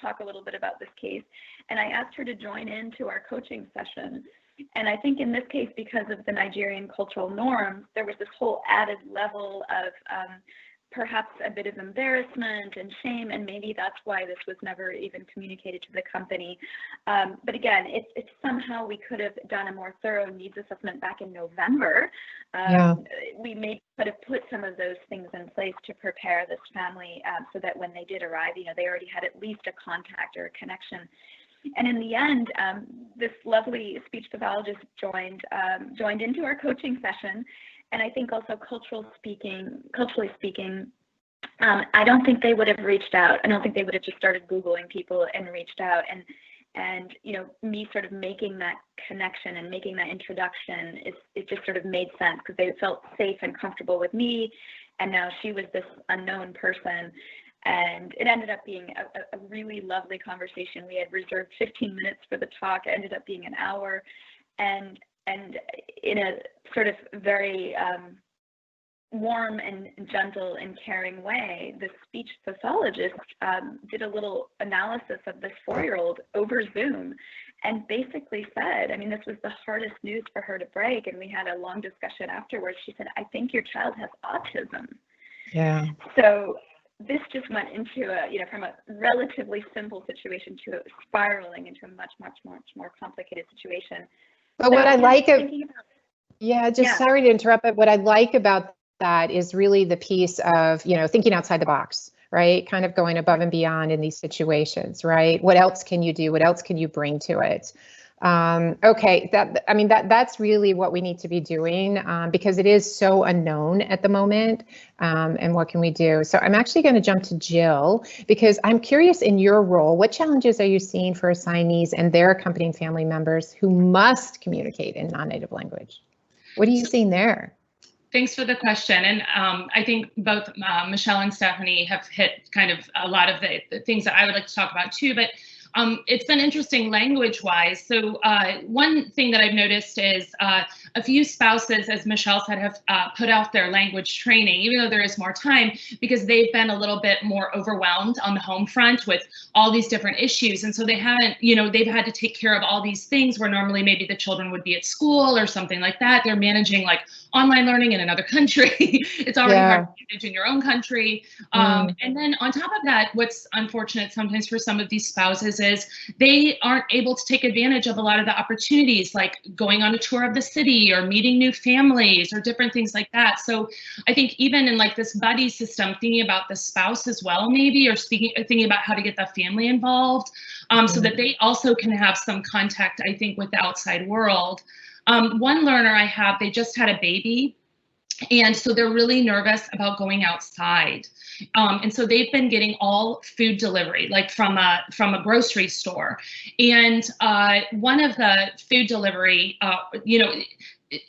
Speaker 4: talk a little bit about this case. And I asked her to join into our coaching session. And I think in this case, because of the Nigerian cultural norms, there was this whole added level of perhaps a bit of embarrassment and shame, and maybe that's why this was never even communicated to the company. But again, it's somehow we could have done a more thorough needs assessment back in November. We may could have put some of those things in place to prepare this family so that when they did arrive, you know, they already had at least a contact or a connection. And in the end, this lovely speech pathologist joined into our coaching session. And I think also culturally speaking, I don't think they would have reached out. I don't think they would have just started Googling people and reached out. And you know, me sort of making that connection and making that introduction, it just sort of made sense, because they felt safe and comfortable with me. And now she was this unknown person. And it ended up being a really lovely conversation. We had reserved 15 minutes for the talk. It ended up being an hour. And in a sort of very warm and gentle and caring way, the speech pathologist did a little analysis of this 4-year-old over Zoom, and basically said, I mean, this was the hardest news for her to break, and we had a long discussion afterwards. She said, I think your child has autism.
Speaker 1: Yeah.
Speaker 4: So this just went into a, from a relatively simple situation to spiraling into a much more complicated situation.
Speaker 1: But
Speaker 4: so
Speaker 1: what I like sorry to interrupt, but what I like about that is really the piece of, thinking outside the box, right? Kind of going above and beyond in these situations, right? What else can you do? What else can you bring to it? Okay, that's really what we need to be doing, because it is so unknown at the moment. And what can we do? So I'm actually going to jump to Jill, because I'm curious, in your role, what challenges are you seeing for assignees and their accompanying family members who must communicate in non-native language? What are you seeing there?
Speaker 3: Thanks for the question. And I think both Michelle and Stephanie have hit kind of a lot of the things that I would like to talk about too, but it's been interesting language-wise. So one thing that I've noticed is a few spouses, as Michelle said, have put out their language training, even though there is more time, because they've been a little bit more overwhelmed on the home front with all these different issues. And so they haven't, they've had to take care of all these things where normally maybe the children would be at school or something like that. They're managing like online learning in another country. It's already hard to manage in your own country. And then on top of that, what's unfortunate sometimes for some of these spouses is they aren't able to take advantage of a lot of the opportunities, like going on a tour of the city or meeting new families or different things like that. So I think even in like this buddy system, thinking about the spouse as well, maybe, or thinking about how to get the family involved, so that they also can have some contact, I think, with the outside world. One learner I have, they just had a baby, and so they're really nervous about going outside. And so they've been getting all food delivery, like from a grocery store. And one of the food delivery,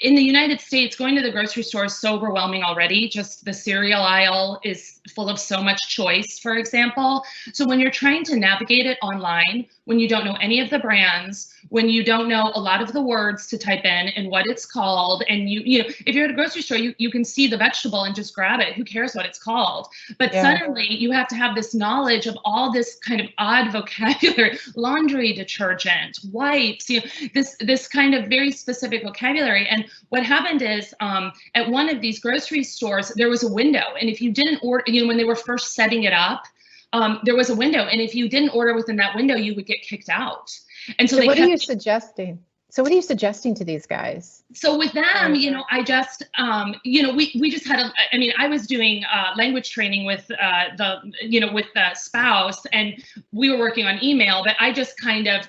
Speaker 3: in the United States, going to the grocery store is so overwhelming already. Just the cereal aisle is full of so much choice, for example. So when you're trying to navigate it online, when you don't know any of the brands, when you don't know a lot of the words to type in and what it's called, and if you're at a grocery store, you can see the vegetable and just grab it. Who cares what it's called? But suddenly you have to have this knowledge of all this kind of odd vocabulary, laundry detergent, wipes, this kind of very specific vocabulary. And what happened is at one of these grocery stores, there was a window. And if you didn't order, when they were first setting it up, there was a window. And if you didn't order within that window, you would get kicked out. And so
Speaker 1: what are you suggesting? So what are you suggesting to these guys?
Speaker 3: So with them, I just, we just had I was doing language training with with the spouse, and we were working on email, but I just kind of,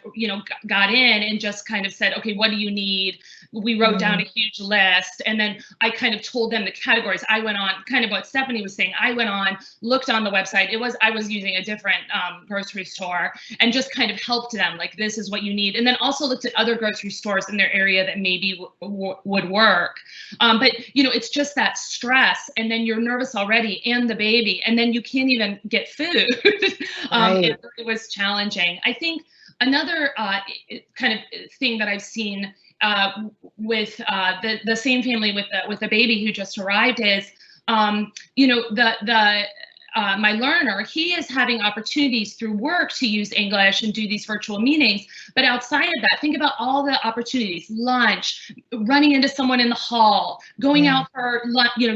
Speaker 3: got in and just kind of said, okay, what do you need? We wrote down a huge list, and then I kind of told them the categories. I went on, kind of what Stephanie was saying, I went on, looked on the website. I was using a different grocery store, and just kind of helped them, like, this is what you need. And then also looked at other grocery stores in their area that maybe would work. But, it's just that stress, and then you're nervous already, and the baby, and then you can't even get food. It was challenging. I think another kind of thing that I've seen with the same family with the baby who just arrived is, my learner, he is having opportunities through work to use English and do these virtual meetings. But outside of that, think about all the opportunities: lunch, running into someone in the hall, going out for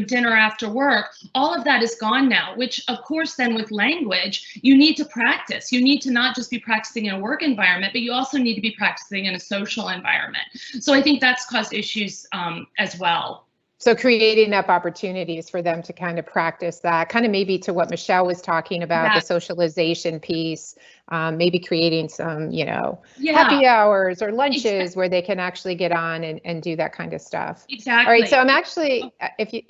Speaker 3: dinner after work. All of that is gone now, which of course then with language, you need to practice. You need to not just be practicing in a work environment, but you also need to be practicing in a social environment. So I think that's caused issues as well.
Speaker 1: So creating up opportunities for them to kind of practice that, kind of maybe to what Michelle was talking about, the socialization piece, maybe creating some, happy hours or lunches where they can actually get on and do that kind of stuff.
Speaker 3: Exactly.
Speaker 1: All right. So I'm actually,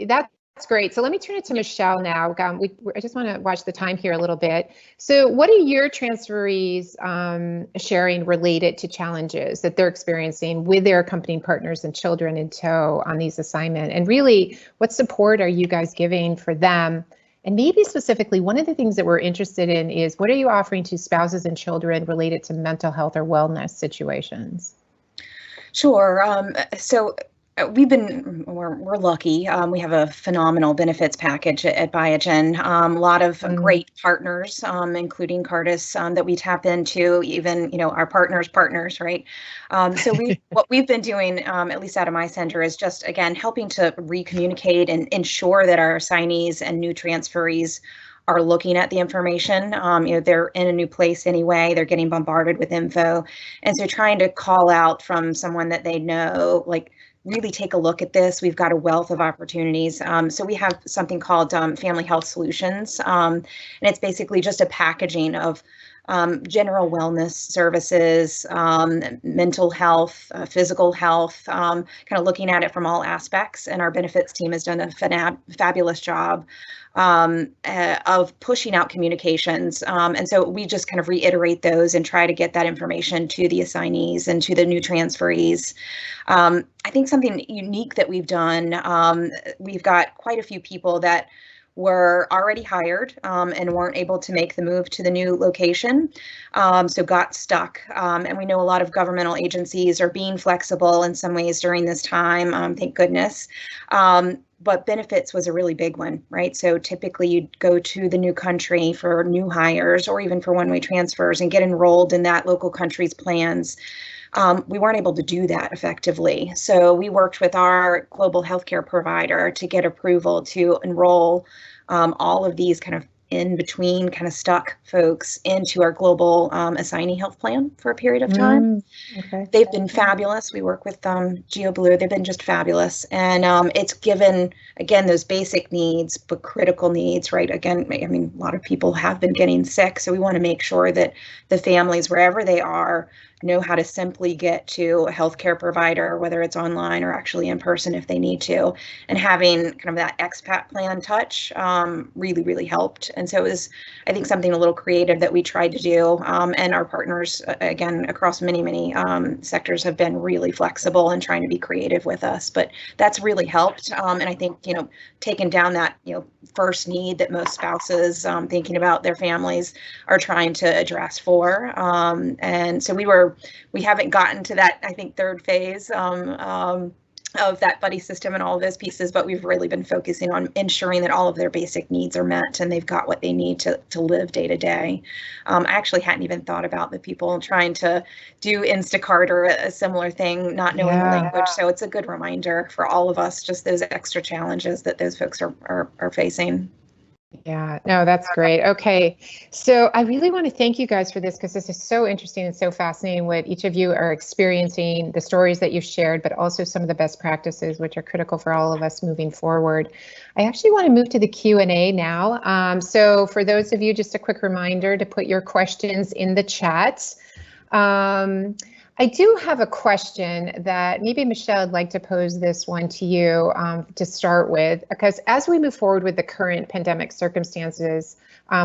Speaker 1: that's great. So let me turn it to Michelle now. I just want to watch the time here a little bit. So what are your transferees sharing related to challenges that they're experiencing with their accompanying partners and children in tow on these assignments? And really, what support are you guys giving for them? And maybe specifically, one of the things that we're interested in is, what are you offering to spouses and children related to mental health or wellness situations?
Speaker 2: Sure. So we're lucky. We have a phenomenal benefits package at Biogen. A lot of great partners, including Cartus, that we tap into, even, our partners, right? So what we've been doing, at least out of my center, is just, again, helping to recommunicate and ensure that our assignees and new transferees are looking at the information. They're in a new place anyway, they're getting bombarded with info. And so trying to call out from someone that they know, like, really take a look at this. We've got a wealth of opportunities. So we have something called Family Health Solutions, and it's basically just a packaging of general wellness services, mental health, physical health, kind of looking at it from all aspects. And our benefits team has done a fabulous job of pushing out communications. And so we just kind of reiterate those and try to get that information to the assignees and to the new transferees. I think something unique that we've done, we've got quite a few people that were already hired and weren't able to make the move to the new location, so got stuck. And we know a lot of governmental agencies are being flexible in some ways during this time, thank goodness. But benefits was a really big one, right? So typically you'd go to the new country for new hires or even for one-way transfers and get enrolled in that local country's plans. We weren't able to do that effectively. So we worked with our global healthcare provider to get approval to enroll all of these kind of in between kind of stuck folks into our global assignee health plan for a period of time.
Speaker 1: Okay.
Speaker 2: They've been fabulous. We work with GeoBlue. They've been just fabulous. And it's given, again, those basic needs, but critical needs, right? Again, I mean, a lot of people have been getting sick. So we want to make sure that the families, wherever they are, know how to simply get to a healthcare provider, whether it's online or actually in person if they need to. And having kind of that expat plan touch really, really helped. And so it was, I think, something a little creative that we tried to do. And our partners, again, across many sectors have been really flexible and trying to be creative with us. But that's really helped. And I think, taking down that, first need that most spouses thinking about their families are trying to address for. And so we haven't gotten to that, I think, third phase of that buddy system and all of those pieces, but we've really been focusing on ensuring that all of their basic needs are met and they've got what they need to live day to day. I actually hadn't even thought about the people trying to do Instacart or a similar thing, not knowing the language. So it's a good reminder for all of us, just those extra challenges that those folks are facing.
Speaker 1: Yeah, no, that's great. Okay, so I really want to thank you guys for this because this is so interesting and so fascinating what each of you are experiencing, the stories that you've shared, but also some of the best practices which are critical for all of us moving forward. I actually want to move to the Q&A now. So for those of you, just a quick reminder to put your questions in the chat. I do have a question that maybe Michelle would like to pose this one to you to start with, because as we move forward with the current pandemic circumstances,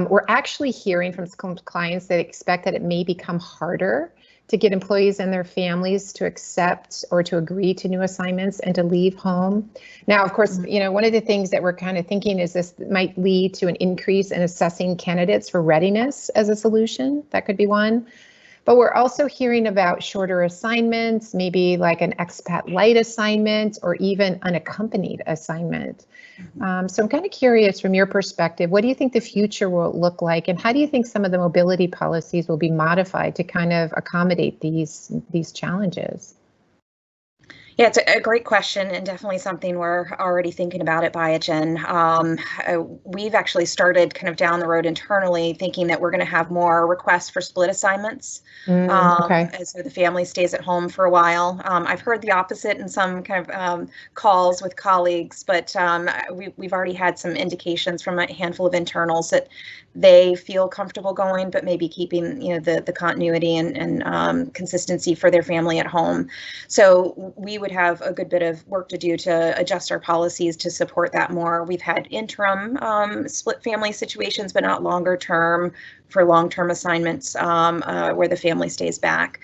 Speaker 1: we're actually hearing from some clients that expect that it may become harder to get employees and their families to accept or to agree to new assignments and to leave home. Now, of course, one of the things that we're kind of thinking is this might lead to an increase in assessing candidates for readiness as a solution. That could be one. But we're also hearing about shorter assignments, maybe like an expat light assignment or even unaccompanied assignment. So I'm kind of curious from your perspective, what do you think the future will look like? And how do you think some of the mobility policies will be modified to kind of accommodate these challenges?
Speaker 2: Yeah, it's a great question and definitely something we're already thinking about at Biogen. We've actually started kind of down the road internally thinking that we're going to have more requests for split assignments. Okay. So the family stays at home for a while. I've heard the opposite in some kind of calls with colleagues, but we've already had some indications from a handful of internals that they feel comfortable going, but maybe keeping the continuity and consistency for their family at home. So we would have a good bit of work to do to adjust our policies to support that more. We've had interim split family situations, but not longer term for long-term assignments where the family stays back.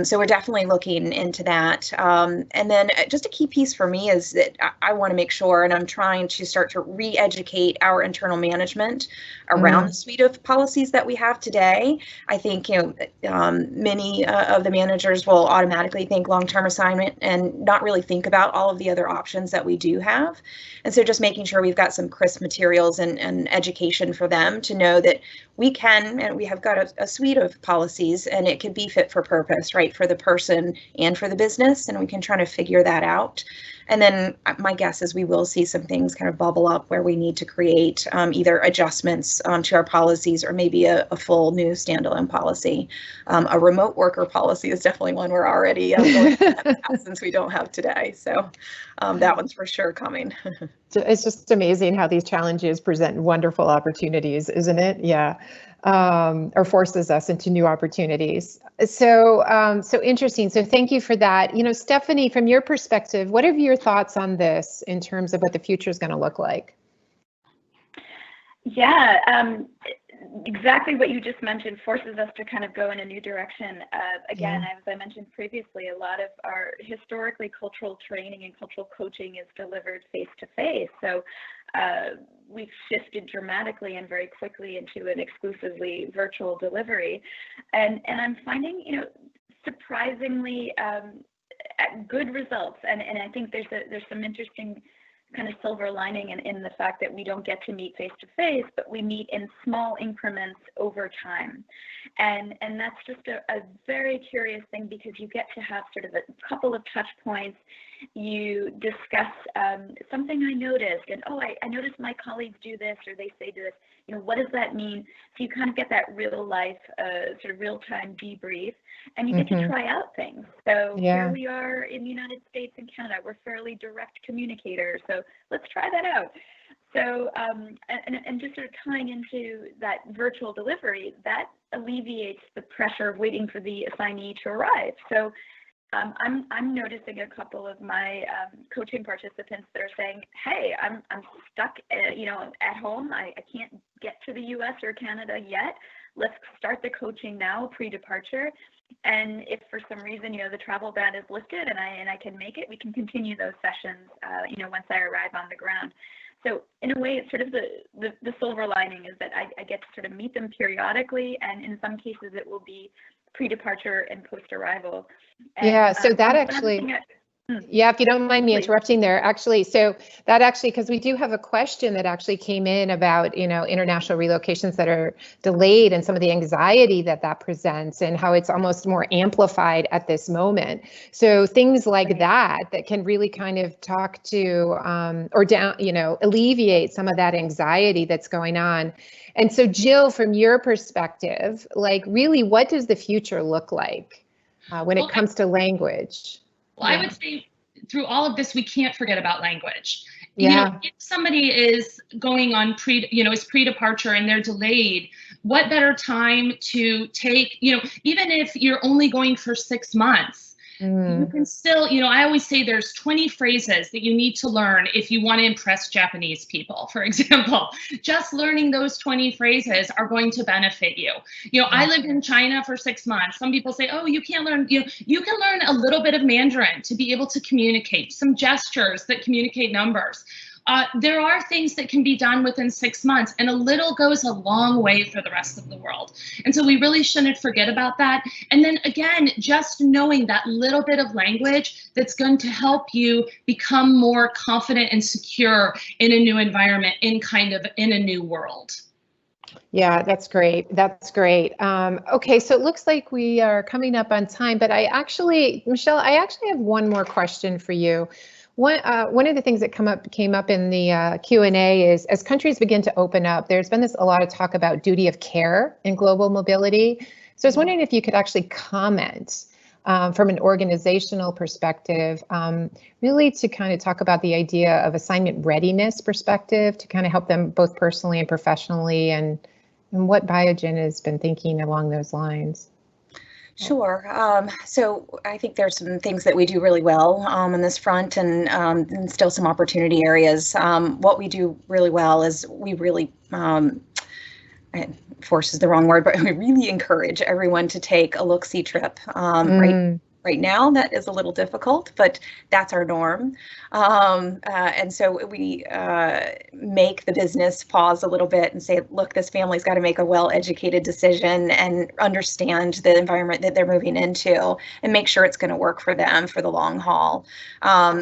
Speaker 2: So we're definitely looking into that. And then just a key piece for me is that I want to make sure, and I'm trying to start to re-educate our internal management around the suite of policies that we have today. I think, many of the managers will automatically think long-term assignment and not really think about all of the other options that we do have. And so just making sure we've got some crisp materials and education for them to know that we can, and we have got a suite of policies and it can be fit for purpose. this right for the person and for the business, and we can try to figure that out. And then my guess is we will see some things kind of bubble up where we need to create either adjustments to our policies or maybe a full new standalone policy. A remote worker policy is definitely one we're already going since we don't have today. So that one's for sure coming.
Speaker 1: It's just amazing how these challenges present wonderful opportunities, isn't it? Yeah. Or forces us into new opportunities. So, so interesting. So thank you for that. You know, Stephanie, from your perspective, what are your thoughts on this in terms of what the future is going to look like?
Speaker 4: Yeah, exactly what you just mentioned forces us to kind of go in a new direction. Again, as I mentioned previously, a lot of our historically cultural training and cultural coaching is delivered face-to-face. So we've shifted dramatically and very quickly into an exclusively virtual delivery. And I'm finding, you know, surprisingly good results. And I think there's some interesting kind of silver lining in the fact that we don't get to meet face to face, but we meet in small increments over time. And that's just a very curious thing, because you get to have sort of a couple of touch points. You discuss something I noticed, and oh, I noticed my colleagues do this, or they say this. You know, what does that mean? So you kind of get that real life, sort of real time debrief, and you get to try out things. So here we are in the United States and Canada. We're fairly direct communicators, so let's try that out. So and just sort of tying into that virtual delivery, that alleviates the pressure of waiting for the assignee to arrive. So I'm noticing a couple of my coaching participants that are saying, hey, I'm stuck, you know, at home. I can't get to the US or Canada yet. Let's start the coaching now, pre-departure. And if for some reason, you know, the travel ban is lifted and I can make it, we can continue those sessions, you know, once I arrive on the ground. So in a way, it's sort of the silver lining is that I get to sort of meet them periodically, and in some cases it will be pre-departure and post-arrival.
Speaker 1: Yeah, so that actually, yeah, if you don't mind me interrupting there, actually, so that actually, because we do have a question that actually came in about, you know, international relocations that are delayed and some of the anxiety that presents and how it's almost more amplified at this moment. So things like that can really kind of talk to or down, you know, alleviate some of that anxiety that's going on. And so Jill, from your perspective, like really, what does the future look like when it comes to language?
Speaker 3: Well, I would say through all of this, we can't forget about language. You know, if somebody is going on is pre-departure and they're delayed, what better time to take, you know, even if you're only going for 6 months, you can still, you know, I always say there's 20 phrases that you need to learn if you want to impress Japanese people, for example. Just learning those 20 phrases are going to benefit you. You know, I lived in China for 6 months. Some people say, oh, you can't learn, you know, you can learn a little bit of Mandarin to be able to communicate, some gestures that communicate numbers. There are things that can be done within 6 months, and a little goes a long way for the rest of the world. And so we really shouldn't forget about that. And then again, just knowing that little bit of language that's going to help you become more confident and secure in a new environment, in a new world.
Speaker 1: Yeah, that's great. That's great. Okay, so it looks like we are coming up on time, but Michelle, I actually have one more question for you. One of the things that came up in the Q&A is, as countries begin to open up, there's been a lot of talk about duty of care in global mobility. So I was wondering if you could actually comment from an organizational perspective, really to kind of talk about the idea of assignment readiness perspective to kind of help them both personally and professionally, and what Biogen has been thinking along those lines.
Speaker 2: Sure. So I think there's some things that we do really well on this front, and still some opportunity areas. What we do really well is we really, force is the wrong word, but we really encourage everyone to take a look-see trip. Right now, that is a little difficult, but that's our norm. And so we make the business pause a little bit and say, look, this family's got to make a well-educated decision and understand the environment that they're moving into and make sure it's going to work for them for the long haul.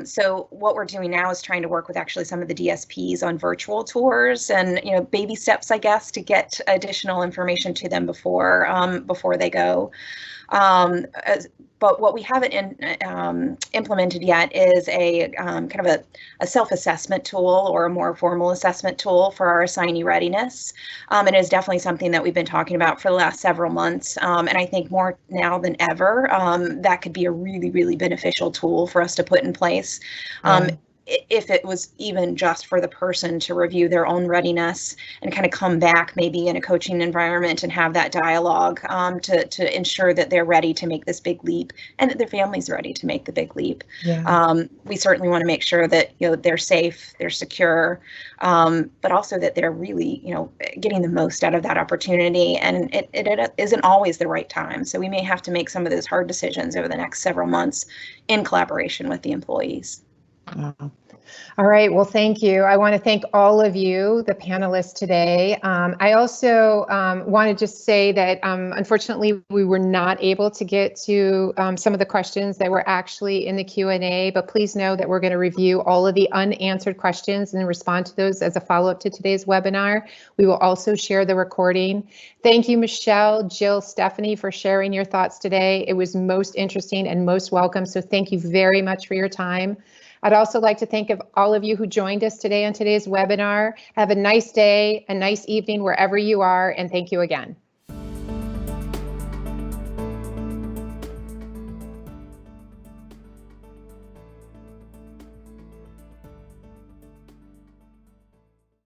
Speaker 2: So what we're doing now is trying to work with actually some of the DSPs on virtual tours and, you know, baby steps, I guess, to get additional information to them before they go. But what we haven't implemented yet is a kind of a self-assessment tool or a more formal assessment tool for our assignee readiness. And it is definitely something that we've been talking about for the last several months. And I think more now than ever, that could be a really, really beneficial tool for us to put in place. If it was even just for the person to review their own readiness and kind of come back maybe in a coaching environment and have that dialogue to ensure that they're ready to make this big leap and that their family's ready to make the big leap. We certainly want to make sure that they're safe, they're secure, but also that they're really getting the most out of that opportunity. And it isn't always the right time. So we may have to make some of those hard decisions over the next several months in collaboration with the employees.
Speaker 1: All right, well, thank you. I want to thank all of you, the panelists today. I also want to just say that unfortunately we were not able to get to some of the questions that were actually in the Q&A, but please know that we're going to review all of the unanswered questions and respond to those as a follow-up to today's webinar. We will also share the recording. Thank you, Michelle, Jill, Stephanie, for sharing your thoughts today. It was most interesting and most welcome, so thank you very much for your time. I'd also like to thank all of you who joined us today on today's webinar. Have a nice day, a nice evening wherever you are, and thank you again.